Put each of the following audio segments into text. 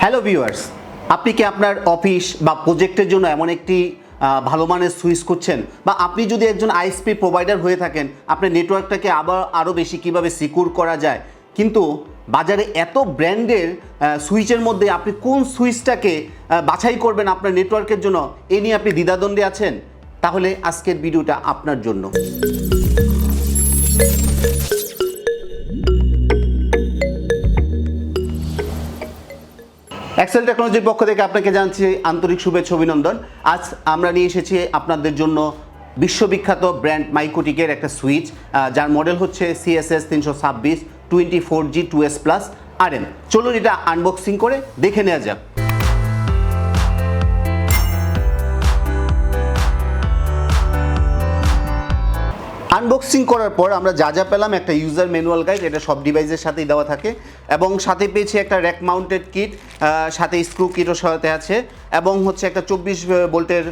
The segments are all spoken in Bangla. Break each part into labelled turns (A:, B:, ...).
A: হ্যালো ভিউয়ার্স, আপনি কি আপনার অফিস বা প্রজেক্টের জন্য এমন একটি ভালো মানের সুইচ করছেন, বা আপনি যদি একজন আইএসপি প্রোভাইডার হয়ে থাকেন, আপনার নেটওয়ার্কটাকে আরও বেশি কিভাবে সিকিউর করা যায়, কিন্তু বাজারে এত ব্র্যান্ডের সুইচের মধ্যে আপনি কোন সুইচটাকে বাছাই করবেন আপনার নেটওয়ার্কের জন্য, এ নিয়ে আপনি দ্বিধাদ্বন্দ্বে আছেন, তাহলে আজকের ভিডিওটা আপনার জন্য। এক্সেল টেকনোলজির পক্ষ থেকে আপনাকে জানাচ্ছি আন্তরিক শুভেচ্ছা অভিনন্দন। আজ আমরা নিয়ে এসেছি আপনাদের জন্য বিশ্ববিখ্যাত ব্র্যান্ড মাইক্রোটিকের একটা সুইচ, যার মডেল হচ্ছে CSS326-24G-2S+RM। চলুন এটা আনবক্সিং করে দেখে নেওয়া যাক। আনবক্সিং করার পর আমরা যা পেলাম, একটা ইউজার ম্যানুয়াল গাইড, এটা সব ডিভাইসের সাথেই দেওয়া থাকে, এবং সাথে পেয়েছি একটা র্যাক মাউন্টেড কিট, সাথে স্ক্রু কিটও সাথে আছে, এবং হচ্ছে একটা 24 ভোল্টের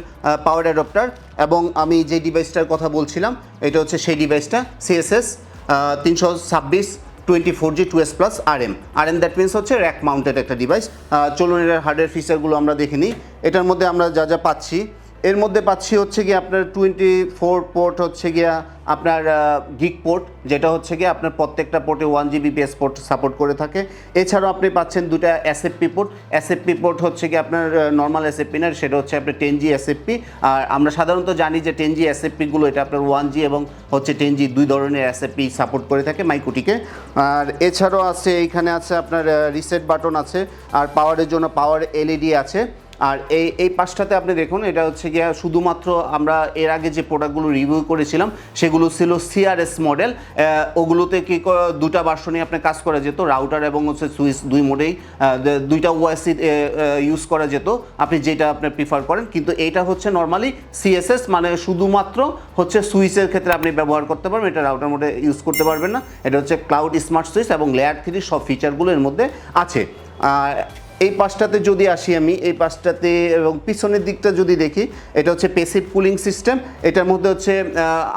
A: পাওয়ার অ্যাডাপ্টার। এবং আমি যে ডিভাইসটার কথা বলছিলাম এটা হচ্ছে সেই ডিভাইসটা, CSS326-24G-2S+RM। দ্যাট মিনস হচ্ছে র্যাক মাউন্টেড একটা ডিভাইস। চলুন এটার হার্ডওয়্যার ফিচারগুলো আমরা দেখে নিই। এটার মধ্যে আমরা যা পাচ্ছি, এর মধ্যে পাচ্ছি হচ্ছে গিয়ে আপনার 24 পোর্ট, হচ্ছে গিয়া আপনার গিগ পোর্ট, যেটা হচ্ছে গিয়ে আপনার প্রত্যেকটা পোর্টে 1 Gbps পোর্ট সাপোর্ট করে থাকে। এছাড়াও আপনি পাচ্ছেন দুটা SFP পোর্ট। SFP পোর্ট হচ্ছে গিয়ে আপনার নর্মাল SFP না, সেটা হচ্ছে আপনার 10G SFP। আর আমরা সাধারণত জানি যে 10G SFPগুলো এটা আপনার 1G এবং হচ্ছে 10G দুই ধরনের SFP সাপোর্ট করে থাকে মাইক্রোটিকে। আর এছাড়াও আছে, এইখানে আছে আপনার রিসেট বাটন আছে, আর পাওয়ারের জন্য পাওয়ার LED আছে। আর এই পাশটাতে আপনি দেখুন, এটা হচ্ছে গিয়া শুধুমাত্র আমরা এর আগে যে প্রোডাক্টগুলো রিভিউ করেছিলাম সেগুলো ছিল CRS মডেল। ওগুলোতে কি দুটা ভার্সনে আপনি কাজ করা যেত, রাউটার এবং হচ্ছে সুইচ দুই মোডেই, দুইটা ওএস ইউজ করা যেত, আপনি যেটা আপনি প্রিফার করেন। কিন্তু এইটা হচ্ছে নর্মালি CSS, মানে শুধুমাত্র হচ্ছে সুইচের ক্ষেত্রে আপনি ব্যবহার করতে পারবেন, এটা রাউটার মোডে ইউজ করতে পারবেন না। এটা হচ্ছে ক্লাউড স্মার্ট সুইচ এবং লেয়ার 3 সব ফিচারগুলো এর মধ্যে আছে। এই পাশটাতে যদি আসি আমি, এই পাশটাতে এবং পিছনের দিকটা যদি দেখি, এটা হচ্ছে প্যাসিভ কুলিং সিস্টেম। এটার মধ্যে হচ্ছে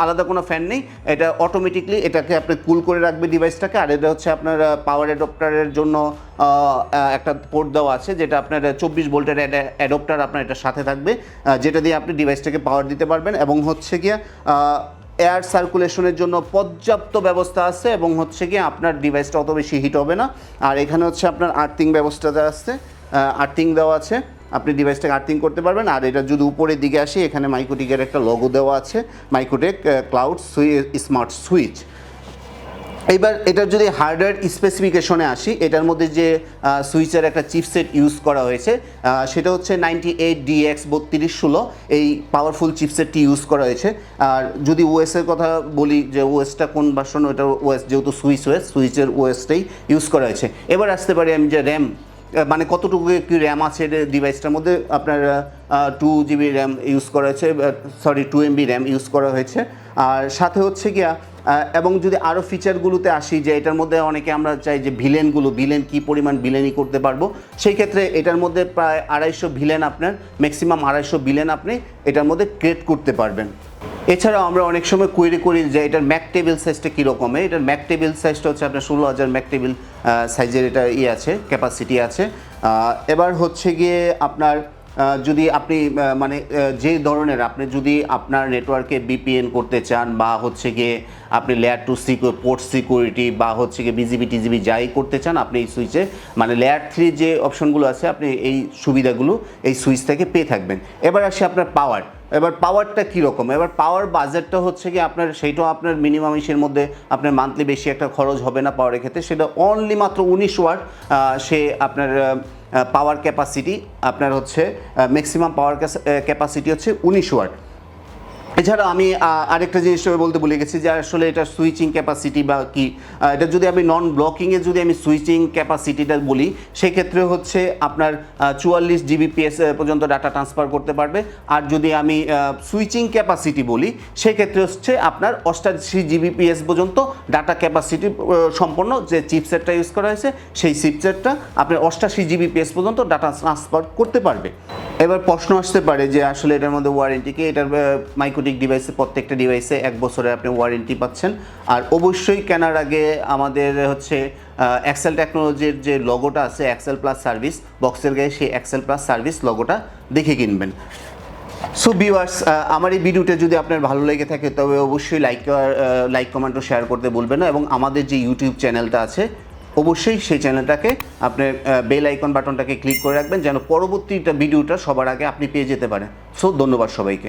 A: আলাদা কোনো ফ্যান নেই, এটা অটোমেটিকলি এটাকে আপনি কুল করে রাখবে ডিভাইসটাকে। আর এটা হচ্ছে আপনার পাওয়ার অ্যাডপ্টারের জন্য একটা পোর্ট দেওয়া আছে, যেটা আপনার 24 ভোল্টের অ্যাডপ্টার আপনার এটার সাথে থাকবে, যেটা দিয়ে আপনি ডিভাইসটাকে পাওয়ার দিতে পারবেন। এবং হচ্ছে গিয়া এয়ার সার্কুলেশনের জন্য পর্যাপ্ত ব্যবস্থা আছে, এবং হচ্ছে কি আপনার ডিভাইসটা অত বেশি হিট হবে না। আর এখানে হচ্ছে আপনার আর্থিং ব্যবস্থাটা আছে, আর্থিং দেওয়া আছে, আপনি ডিভাইসটাকে আর্থিং করতে পারবেন। আর এটা যদি উপরের দিকে আসি, এখানে মাইক্রোটিকের একটা লোগো দেওয়া আছে, মাইক্রোটেক ক্লাউড স্মার্ট সুইচ। এইবার এটার যদি হার্ডওয়্যার স্পেসিফিকেশনে আসি, এটার মধ্যে যে সুইচের একটা চিপসেট ইউজ করা হয়েছে সেটা হচ্ছে 98DX3216, এই পাওয়ারফুল চিপসেটটি ইউজ করা হয়েছে। আর যদি ওএসের কথা বলি, যে ওএসটা কোন ভার্সন, ওটা ওএস যেহেতু সুইচের ওএসটাই ইউজ করা হয়েছে। এবার আসতে পারি আমি যে র্যাম, মানে কতটুকু কি র্যাম আছে ডিভাইসটার মধ্যে। আপনার 2 GB র্যাম ইউজ করা হয়েছে, 2 MB র্যাম ইউজ করা হয়েছে। আর সাথে হচ্ছে গিয়া, এবং যদি আরও ফিচারগুলোতে আসি, যে এটার মধ্যে অনেকে আমরা চাই যে ভিলেন কী পরিমাণ ভিলেনই করতে পারবো, সেই ক্ষেত্রে এটার মধ্যে প্রায় 250 ভিলেন, আপনার ম্যাক্সিমাম 250 ভিলেন আপনি এটার মধ্যে ক্রিয়েট করতে পারবেন। এছাড়াও আমরা অনেক সময় কোয়েরি করি যে এটার ম্যাক টেবিল সাইজটা কীরকম। এটার ম্যাক টেবিল সাইজটা হচ্ছে আপনার 16,000 ম্যাক টেবিল সাইজের এটা আছে, ক্যাপাসিটি আছে। এবার হচ্ছে গিয়ে আপনার যদি আপনি মানে যে ধরনের আপনি যদি আপনার নেটওয়ার্কে VPN করতে চান, বা হচ্ছে গিয়ে আপনি লেয়ার 2 পোর্ট সিকিউরিটি, বা হচ্ছে গিয়ে BGP TCP যাই করতে চান, আপনি এই সুইচে মানে লেয়ার 3 যে অপশনগুলো আছে, আপনি এই সুবিধাগুলো এই সুইচ থেকে পেয়ে থাকবেন। এবার আসি আপনার পাওয়ার। এবার পাওয়ারটা কীরকম, এবার পাওয়ার বাজেটটা হচ্ছে কি আপনার, সেইটাও আপনার মিনিমাম ইসের মধ্যে আপনার মান্থলি বেশি একটা খরচ হবে না পাওয়ারের ক্ষেত্রে। সেটা অনলি মাত্র 19 ওয়াট সে আপনার পাওয়ার ক্যাপাসিটি, আপনার হচ্ছে ম্যাক্সিমাম পাওয়ার ক্যাপাসিটি হচ্ছে 19 ওয়াট। এছাড়া আমি আরেকটা জিনিস বলতে ভুলে গেছি, যে আসলে এটা সুইচিং ক্যাপাসিটি বা কি, এটা যদি আমি নন ব্লকিংয়ে যদি আমি সুইচিং ক্যাপাসিটিটা বলি, সেক্ষেত্রে হচ্ছে আপনার 44 Gbps পর্যন্ত ডাটা ট্রান্সফার করতে পারবে। আর যদি আমি সুইচিং ক্যাপাসিটি বলি, সেক্ষেত্রে হচ্ছে আপনার 88 Gbps পর্যন্ত ডাটা ক্যাপাসিটি সম্পন্ন যে চিপসেটটা ইউজ করা হয়েছে, সেই চিপসেটটা আপনার 88 Gbps পর্যন্ত ডাটা ট্রান্সফার করতে পারবে। এবার প্রশ্ন আসতে পারে যে আসলে এটার মধ্যে ওয়ারেন্টি কি? এটার মাইক্রোটিক ডিভাইসে প্রত্যেকটা ডিভাইসে 1 বছরের আপনি ওয়ারেন্টি পাচ্ছেন। আর অবশ্যই কেনার আগে আমাদের হচ্ছে এক্সেল টেকনোলজির যে লোগোটা আছে, এক্সেল প্লাস সার্ভিস বক্সের গায়ে, সেই এক্সেল প্লাস সার্ভিস লোগোটা দেখে কিনবেন। সো ভিউয়ার্স, আমার এই ভিডিওটা যদি আপনার ভালো লেগে থাকে তবে অবশ্যই লাইক কমেন্ট ও শেয়ার করতে ভুলবেন না, এবং আমাদের যে ইউটিউব চ্যানেলটা আছে অবশ্যই সেই চ্যানেলটাকে আপনার বেল আইকন বাটনটাকে ক্লিক করে রাখবেন, যেন পরবর্তীটা ভিডিওটা সবার আগে আপনি পেয়ে যেতে পারেন। সো ধন্যবাদ সবাইকে।